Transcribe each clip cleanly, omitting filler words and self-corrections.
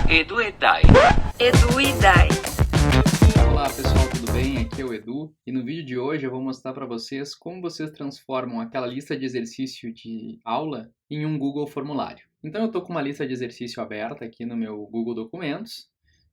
Edu e Dai. Edu e Dai. Olá pessoal, tudo bem? Aqui é o Edu e no vídeo de hoje eu vou mostrar para vocês como vocês transformam aquela lista de exercício de aula em um Google Formulário. Então eu estou com uma lista de exercício aberta aqui no meu Google Documentos,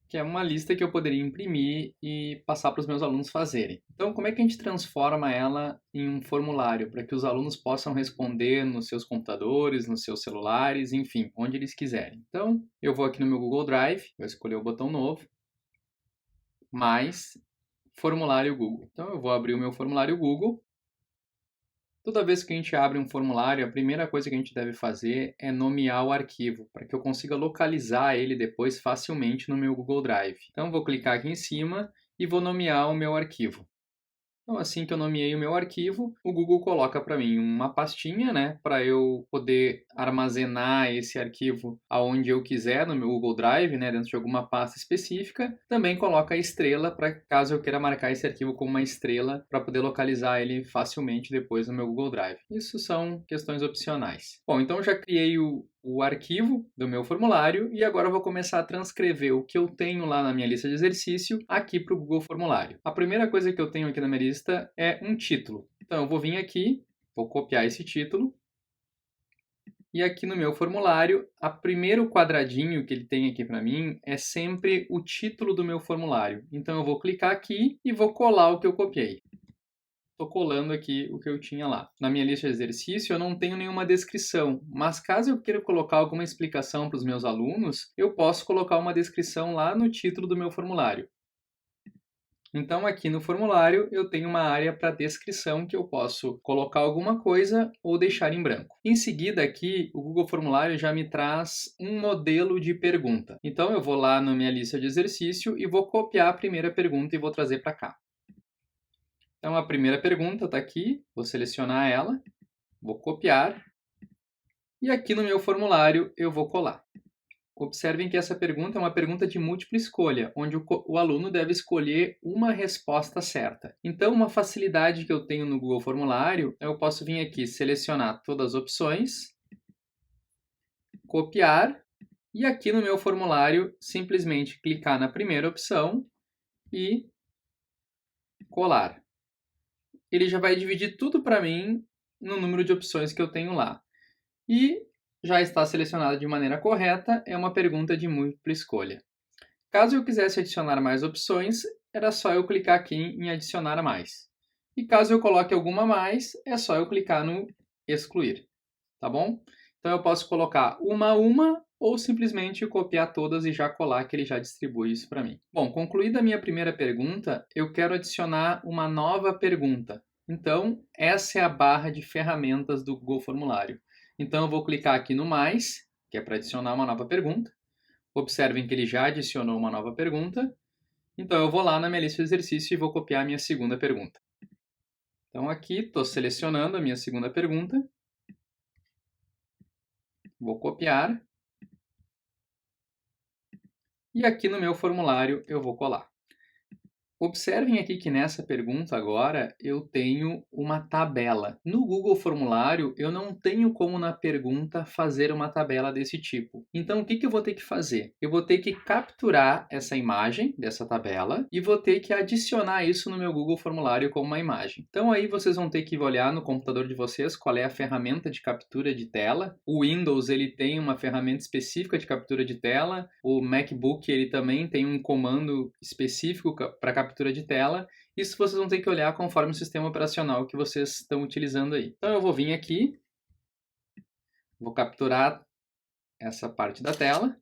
que é uma lista que eu poderia imprimir e passar para os meus alunos fazerem. Então como é que a gente transforma ela em um formulário para que os alunos possam responder nos seus computadores, nos seus celulares, enfim, onde eles quiserem. Então eu vou aqui no meu Google Drive, vou escolher o botão novo, mais formulário Google. Então eu vou abrir o meu formulário Google. Toda vez que a gente abre um formulário, a primeira coisa que a gente deve fazer é nomear o arquivo, para que eu consiga localizar ele depois facilmente no meu Google Drive. Então vou clicar aqui em cima e vou nomear o meu arquivo. Então, assim que eu nomeei o meu arquivo, o Google coloca para mim uma pastinha, né, para eu poder armazenar esse arquivo aonde eu quiser no meu Google Drive, né, dentro de alguma pasta específica. Também coloca a estrela para caso eu queira marcar esse arquivo como uma estrela para poder localizar ele facilmente depois no meu Google Drive. Isso são questões opcionais. Bom, então já criei o arquivo do meu formulário e agora eu vou começar a transcrever o que eu tenho lá na minha lista de exercício aqui para o Google Formulário. A primeira coisa que eu tenho aqui na minha lista é um título. Então eu vou vir aqui, vou copiar esse título e aqui no meu formulário, o primeiro quadradinho que ele tem aqui para mim é sempre o título do meu formulário. Então eu vou clicar aqui e vou colar o que eu copiei. Estou colando aqui o que eu tinha lá. Na minha lista de exercício eu não tenho nenhuma descrição, mas caso eu queira colocar alguma explicação para os meus alunos, eu posso colocar uma descrição lá no título do meu formulário. Então aqui no formulário eu tenho uma área para descrição que eu posso colocar alguma coisa ou deixar em branco. Em seguida aqui o Google Formulário já me traz um modelo de pergunta. Então eu vou lá na minha lista de exercício e vou copiar a primeira pergunta e vou trazer para cá. Então, a primeira pergunta está aqui, vou selecionar ela, vou copiar e aqui no meu formulário eu vou colar. Observem que essa pergunta é uma pergunta de múltipla escolha, onde o aluno deve escolher uma resposta certa. Então, uma facilidade que eu tenho no Google Formulário, eu posso vir aqui selecionar todas as opções, copiar e aqui no meu formulário simplesmente clicar na primeira opção e colar. Ele já vai dividir tudo para mim no número de opções que eu tenho lá. E já está selecionado de maneira correta, é uma pergunta de múltipla escolha. Caso eu quisesse adicionar mais opções, era só eu clicar aqui em adicionar mais. E caso eu coloque alguma mais, é só eu clicar no excluir, tá bom? Então eu posso colocar uma a uma ou simplesmente copiar todas e já colar que ele já distribui isso para mim. Bom, concluída a minha primeira pergunta, eu quero adicionar uma nova pergunta. Então, essa é a barra de ferramentas do Google Formulário. Então, eu vou clicar aqui no mais, que é para adicionar uma nova pergunta. Observem que ele já adicionou uma nova pergunta. Então, eu vou lá na minha lista de exercício e vou copiar a minha segunda pergunta. Então, aqui estou selecionando a minha segunda pergunta. Vou copiar. E aqui no meu formulário eu vou colar. Observem aqui que nessa pergunta agora eu tenho uma tabela. No Google Formulário eu não tenho como na pergunta fazer uma tabela desse tipo. Então o que eu vou ter que fazer? Eu vou ter que capturar essa imagem dessa tabela e vou ter que adicionar isso no meu Google Formulário como uma imagem. Então aí vocês vão ter que olhar no computador de vocês qual é a ferramenta de captura de tela. O Windows ele tem uma ferramenta específica de captura de tela. O MacBook ele também tem um comando específico para captura de tela. Isso vocês vão ter que olhar conforme o sistema operacional que vocês estão utilizando aí. Então eu vou vir aqui, vou capturar essa parte da tela.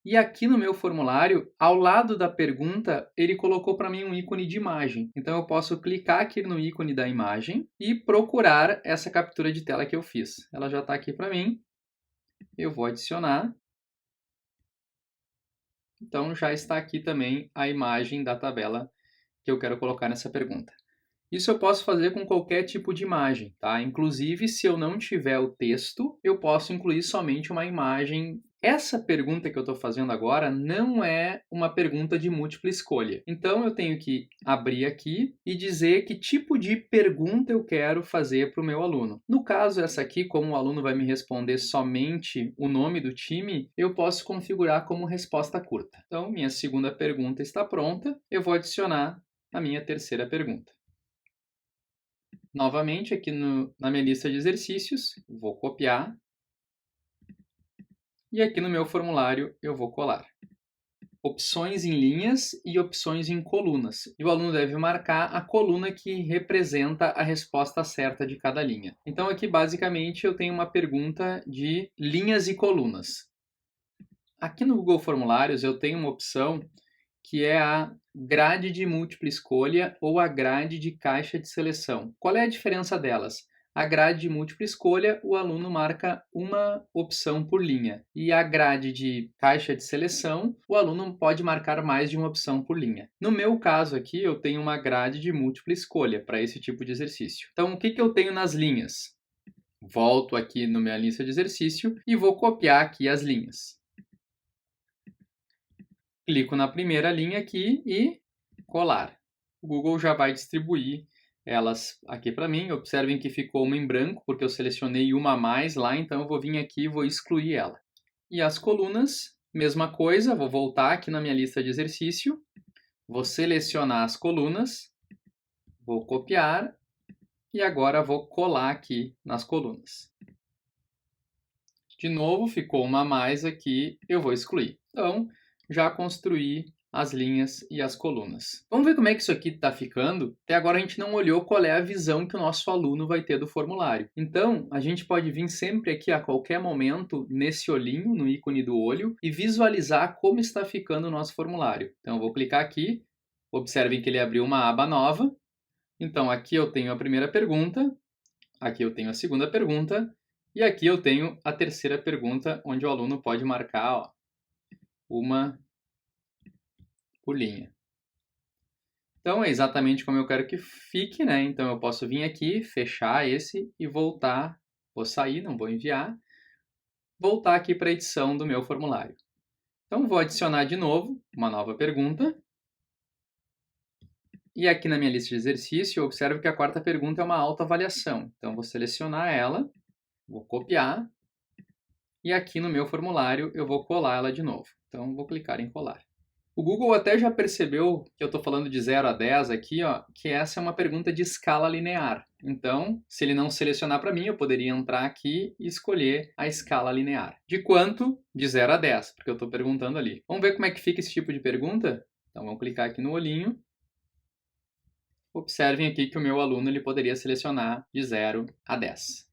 E aqui no meu formulário, ao lado da pergunta, ele colocou para mim um ícone de imagem. Então eu posso clicar aqui no ícone da imagem e procurar essa captura de tela que eu fiz. Ela já está aqui para mim. Eu vou adicionar. Então já está aqui também a imagem da tabela que eu quero colocar nessa pergunta. Isso eu posso fazer com qualquer tipo de imagem, tá? Inclusive, se eu não tiver o texto, eu posso incluir somente uma imagem. Essa pergunta que eu estou fazendo agora não é uma pergunta de múltipla escolha. Então, eu tenho que abrir aqui e dizer que tipo de pergunta eu quero fazer para o meu aluno. No caso, essa aqui, como o aluno vai me responder somente o nome do time, eu posso configurar como resposta curta. Então, minha segunda pergunta está pronta, eu vou adicionar a minha terceira pergunta. Novamente, aqui na minha lista de exercícios, vou copiar. E aqui no meu formulário, eu vou colar. Opções em linhas e opções em colunas. E o aluno deve marcar a coluna que representa a resposta certa de cada linha. Então, aqui, basicamente, eu tenho uma pergunta de linhas e colunas. Aqui no Google Formulários, eu tenho uma opção que é a grade de múltipla escolha ou a grade de caixa de seleção. Qual é a diferença delas? A grade de múltipla escolha, o aluno marca uma opção por linha. E a grade de caixa de seleção, o aluno pode marcar mais de uma opção por linha. No meu caso aqui, eu tenho uma grade de múltipla escolha para esse tipo de exercício. Então, o que eu tenho nas linhas? Volto aqui na minha lista de exercício e vou copiar aqui as linhas. Clico na primeira linha aqui e colar. O Google já vai distribuir elas aqui para mim. Observem que ficou uma em branco, porque eu selecionei uma a mais lá, então eu vou vir aqui e vou excluir ela. E as colunas, mesma coisa, vou voltar aqui na minha lista de exercício, vou selecionar as colunas, vou copiar e agora vou colar aqui nas colunas. De novo, ficou uma a mais aqui, eu vou excluir. Então, já construí as linhas e as colunas. Vamos ver como é que isso aqui está ficando? Até agora a gente não olhou qual é a visão que o nosso aluno vai ter do formulário. Então, a gente pode vir sempre aqui a qualquer momento nesse olhinho, no ícone do olho, e visualizar como está ficando o nosso formulário. Então, eu vou clicar aqui, observem que ele abriu uma aba nova. Então, aqui eu tenho a primeira pergunta, aqui eu tenho a segunda pergunta, e aqui eu tenho a terceira pergunta, onde o aluno pode marcar uma por linha. Então, é exatamente como eu quero que fique, né? Então, eu posso vir aqui, fechar esse e voltar. Vou sair, não vou enviar. Voltar aqui para a edição do meu formulário. Então, vou adicionar de novo uma nova pergunta. E aqui na minha lista de exercício, eu observo que a quarta pergunta é uma autoavaliação. Então, vou selecionar ela, vou copiar. E aqui no meu formulário, eu vou colar ela de novo. Então, vou clicar em colar. O Google até já percebeu que eu estou falando de 0 a 10 aqui, ó, que essa é uma pergunta de escala linear. Então, se ele não selecionar para mim, eu poderia entrar aqui e escolher a escala linear. De quanto? De 0 a 10, porque eu estou perguntando ali. Vamos ver como é que fica esse tipo de pergunta? Então, vamos clicar aqui no olhinho. Observem aqui que o meu aluno ele poderia selecionar de 0 a 10.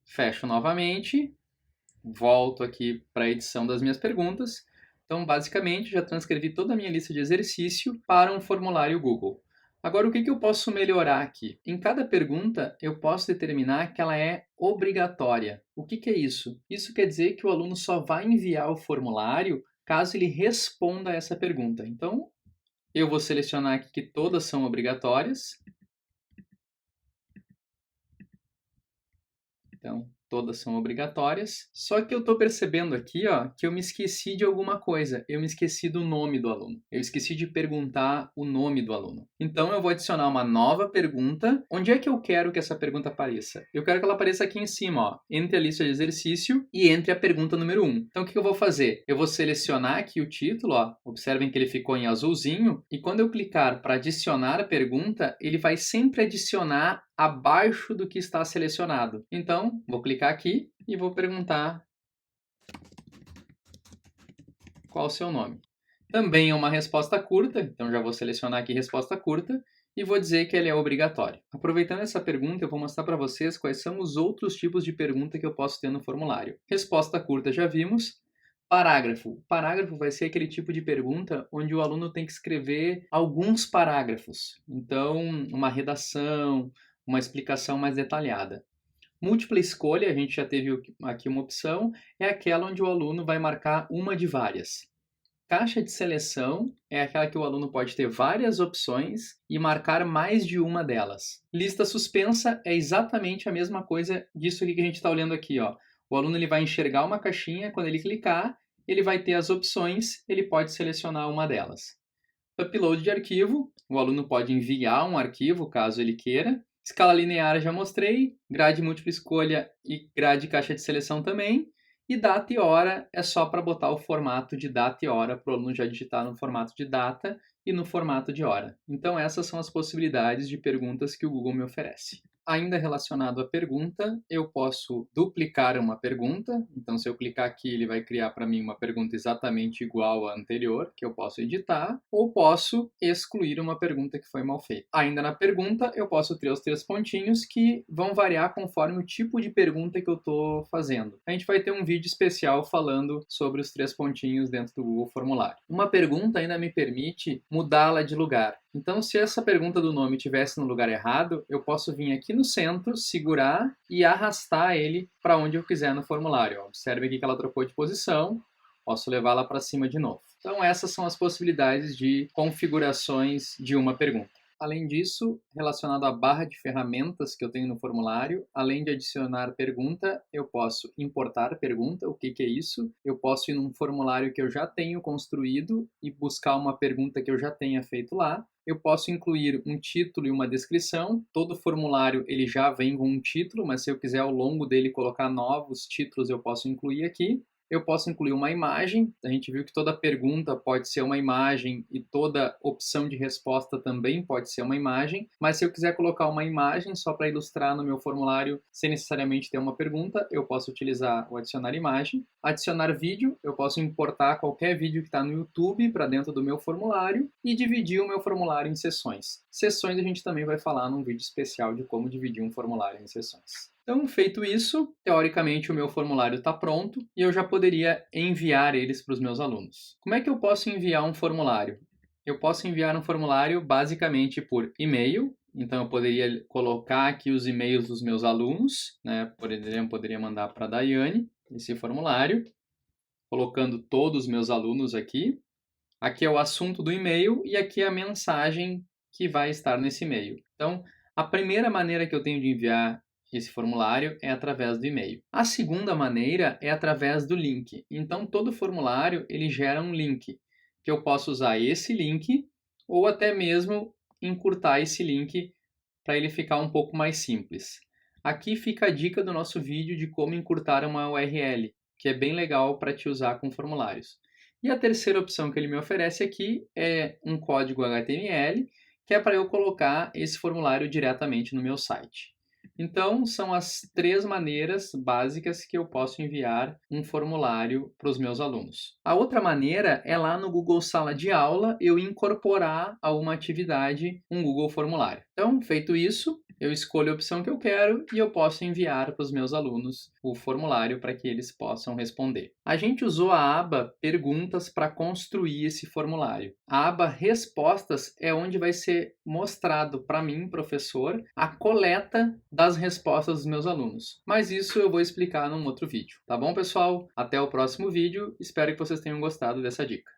Fecho novamente. Volto aqui para a edição das minhas perguntas. Então, basicamente, já transcrevi toda a minha lista de exercício para um formulário Google. Agora, o que eu posso melhorar aqui? Em cada pergunta, eu posso determinar que ela é obrigatória. O que é isso? Isso quer dizer que o aluno só vai enviar o formulário caso ele responda a essa pergunta. Então, eu vou selecionar aqui que todas são obrigatórias. Então, todas são obrigatórias. Só que eu estou percebendo aqui, ó, que eu me esqueci de alguma coisa. Eu me esqueci do nome do aluno. Eu esqueci de perguntar o nome do aluno. Então, eu vou adicionar uma nova pergunta. Onde é que eu quero que essa pergunta apareça? Eu quero que ela apareça aqui em cima, ó, entre a lista de exercício e entre a pergunta número 1. Então, o que eu vou fazer? Eu vou selecionar aqui o título, ó. Observem que ele ficou em azulzinho. E quando eu clicar para adicionar a pergunta, ele vai sempre adicionar abaixo do que está selecionado. Então, vou clicar aqui e vou perguntar qual o seu nome. Também é uma resposta curta, então já vou selecionar aqui resposta curta e vou dizer que ele é obrigatório. Aproveitando essa pergunta, eu vou mostrar para vocês quais são os outros tipos de pergunta que eu posso ter no formulário. Resposta curta já vimos. Parágrafo. Parágrafo vai ser aquele tipo de pergunta onde o aluno tem que escrever alguns parágrafos. Então, uma redação, uma explicação mais detalhada. Múltipla escolha, a gente já teve aqui uma opção, é aquela onde o aluno vai marcar uma de várias. Caixa de seleção é aquela que o aluno pode ter várias opções e marcar mais de uma delas. Lista suspensa é exatamente a mesma coisa disso aqui que a gente está olhando aqui, ó. O aluno ele vai enxergar uma caixinha, quando ele clicar, ele vai ter as opções, ele pode selecionar uma delas. Upload de arquivo, o aluno pode enviar um arquivo, caso ele queira. Escala linear já mostrei, grade múltipla escolha e grade caixa de seleção também. E data e hora é só para botar o formato de data e hora para o aluno já digitar no formato de data e no formato de hora. Então essas são as possibilidades de perguntas que o Google me oferece. Ainda relacionado à pergunta, eu posso duplicar uma pergunta. Então, se eu clicar aqui, ele vai criar para mim uma pergunta exatamente igual à anterior, que eu posso editar, ou posso excluir uma pergunta que foi mal feita. Ainda na pergunta, eu posso ter os 3 pontinhos que vão variar conforme o tipo de pergunta que eu estou fazendo. A gente vai ter um vídeo especial falando sobre os 3 pontinhos dentro do Google Formulário. Uma pergunta ainda me permite mudá-la de lugar. Então, se essa pergunta do nome estivesse no lugar errado, eu posso vir aqui no centro, segurar e arrastar ele para onde eu quiser no formulário. Observe aqui que ela trocou de posição, posso levá-la para cima de novo. Então, essas são as possibilidades de configurações de uma pergunta. Além disso, relacionado à barra de ferramentas que eu tenho no formulário, além de adicionar pergunta, eu posso importar pergunta. O que é isso? Eu posso ir num formulário que eu já tenho construído e buscar uma pergunta que eu já tenha feito lá. Eu posso incluir um título e uma descrição. Todo formulário ele já vem com um título, mas se eu quiser ao longo dele colocar novos títulos, eu posso incluir aqui. Eu posso incluir uma imagem. A gente viu que toda pergunta pode ser uma imagem e toda opção de resposta também pode ser uma imagem. Mas se eu quiser colocar uma imagem só para ilustrar no meu formulário, sem necessariamente ter uma pergunta, eu posso utilizar o adicionar imagem. Adicionar vídeo, eu posso importar qualquer vídeo que está no YouTube para dentro do meu formulário e dividir o meu formulário em seções. Seções a gente também vai falar num vídeo especial de como dividir um formulário em seções. Então, feito isso, teoricamente o meu formulário está pronto e eu já poderia enviar eles para os meus alunos. Como é que eu posso enviar um formulário? Eu posso enviar um formulário basicamente por e-mail. Então, eu poderia colocar aqui os e-mails dos meus alunos, né? Por exemplo, poderia mandar para a Daiane esse formulário, colocando todos os meus alunos aqui. Aqui é o assunto do e-mail e aqui é a mensagem que vai estar nesse e-mail. Então, a primeira maneira que eu tenho de enviar esse formulário é através do e-mail. A segunda maneira é através do link. Então, todo formulário ele gera um link, que eu posso usar esse link ou até mesmo encurtar esse link para ele ficar um pouco mais simples. Aqui fica a dica do nosso vídeo de como encurtar uma URL, que é bem legal para te usar com formulários. E a terceira opção que ele me oferece aqui é um código HTML, que é para eu colocar esse formulário diretamente no meu site. Então, são as 3 maneiras básicas que eu posso enviar um formulário para os meus alunos. A outra maneira é lá no Google Sala de Aula eu incorporar a uma atividade um Google Formulário. Então, feito isso, eu escolho a opção que eu quero e eu posso enviar para os meus alunos o formulário para que eles possam responder. A gente usou a aba Perguntas para construir esse formulário. A aba Respostas é onde vai ser mostrado para mim, professor, a coleta das respostas dos meus alunos. Mas isso eu vou explicar num outro vídeo. Tá bom, pessoal? Até o próximo vídeo. Espero que vocês tenham gostado dessa dica.